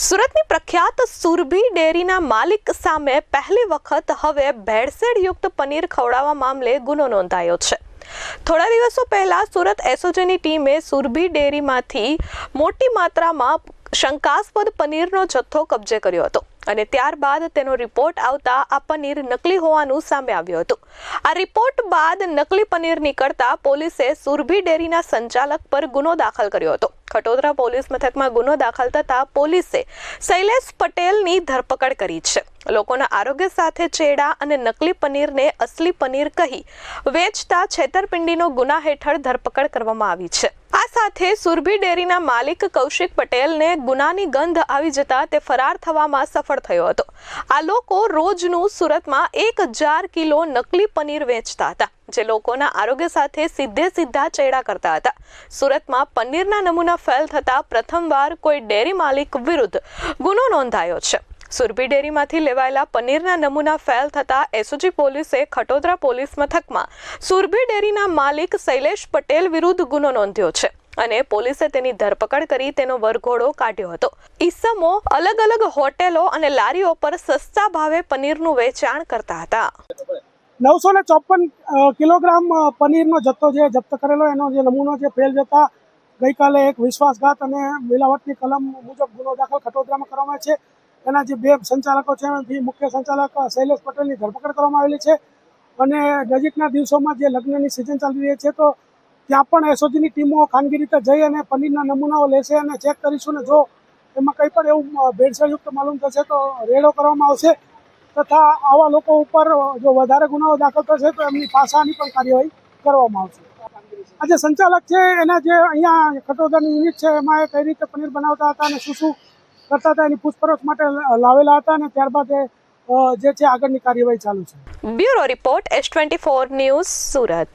સુરતની પ્રખ્યાત સુરભી ડેરીના માલિક સામે પહેલી વખત હવે ભેળસેળયુક્ત પનીર ખવડાવવા મામલે ગુનો નોંધાયો છે। થોડા દિવસો પહેલા સુરત એસઓજીની ટીમે સુરભી ડેરીમાંથી મોટી માત્રામાં શંકાસ્પદ પનીરનો જથ્થો કબજે કર્યો હતો અને ત્યારબાદ તેનો રિપોર્ટ આવતા આ પનીર નકલી હોવાનું સામે આવ્યું હતું। આ રિપોર્ટ બાદ નકલી પનીર નીકળતા પોલીસે સુરભી ડેરીના સંચાલક પર ગુનો દાખલ કર્યો હતો। ખટોદરા પોલીસ મથકમાં ગુનો દાખલ થતા પોલીસે શૈલેષ પટેલની ધરપકડ કરી છે। લોકોના આરોગ્ય સાથે ચેડા અને નકલી પનીરને અસલી પનીર કહી વેચતા છેતરપિંડીનો ગુના હેઠળ ધરપકડ કરવામાં આવી છે। આ સાથે સુરભી ડેરીના માલિક કૌશિક પટેલને ગુનાની ગંધ આવી જતા તે ફરાર થવામાં સફળ થયો હતો। આ લોકો રોજનું સુરતમાં 1000 કિલો નકલી પનીર વેચતા હતા, જે લોકોના આરોગ્ય સાથે સીધા ચેડા કરતા હતા। સુરતમાં પનીરના નમૂના ફેલ થતા પ્રથમવાર કોઈ ડેરી માલિક વિરુદ્ધ ગુનો નોંધાયો છે। સુરભી ડેરીમાંથી લેવાયેલા પનીરના નમૂના ફેલ થતા એસઓજી પોલીસે ખટોદરા પોલીસ મથકમાં સુરભી ડેરીના માલિક શૈલેષ પટેલ વિરુદ્ધ ગુનો નોંધ્યો છે અને પોલીસે તેની ધરપકડ કરી તેનો વરઘોડો કાઢ્યો હતો। ઈસમો અલગ હોટેલો અને લારીઓ પર સસ્તા ભાવે પનીરનું વેચાણ કરતા હતા। 954 કિલોગ્રામ પનીરનો જથ્થો જે જપ્ત કરેલો એનો જે નમૂનો છે ફેલ જતા ગઈકાલે એક વિશ્વાસઘાત અને મિલાવટની કલમ મુજબ ગુનો દાખલ ખટોદરામાં કરવામાં છે। એના જે બે સંચાલકો છે એમાંથી મુખ્ય સંચાલક શૈલેષ પટેલની ધરપકડ કરવામાં આવેલી છે અને નજીકના દિવસોમાં જે લગ્નની સિઝન ચાલી રહી છે તો ત્યાં પણ એસઓજીની ટીમો ખાનગી રીતે જઈ અને પનીરના નમૂનાઓ લેશે અને ચેક કરીશું, ને જો એમાં કંઈ પણ એવું ભેળસેળયુક્ત માલુમ થશે તો રેડો કરવામાં આવશે તથા આવા લોકો ઉપર જો વધારે ગુનાઓ દાખલ થશે તો એમની પાસાની પણ કાર્યવાહી કરવામાં આવશે। આ જે સંચાલક છે એના જે અહીંયા ખટોદરાની યુનિટ છે એમાં એ કઈ રીતે પનીર બનાવતા હતા અને શું કરતા હતા એની પૂછપરછ માટે લાવેલા હતા અને ત્યારબાદ જે છે આગળની કાર્યવાહી ચાલુ છે। Bureau report S24 news Surat.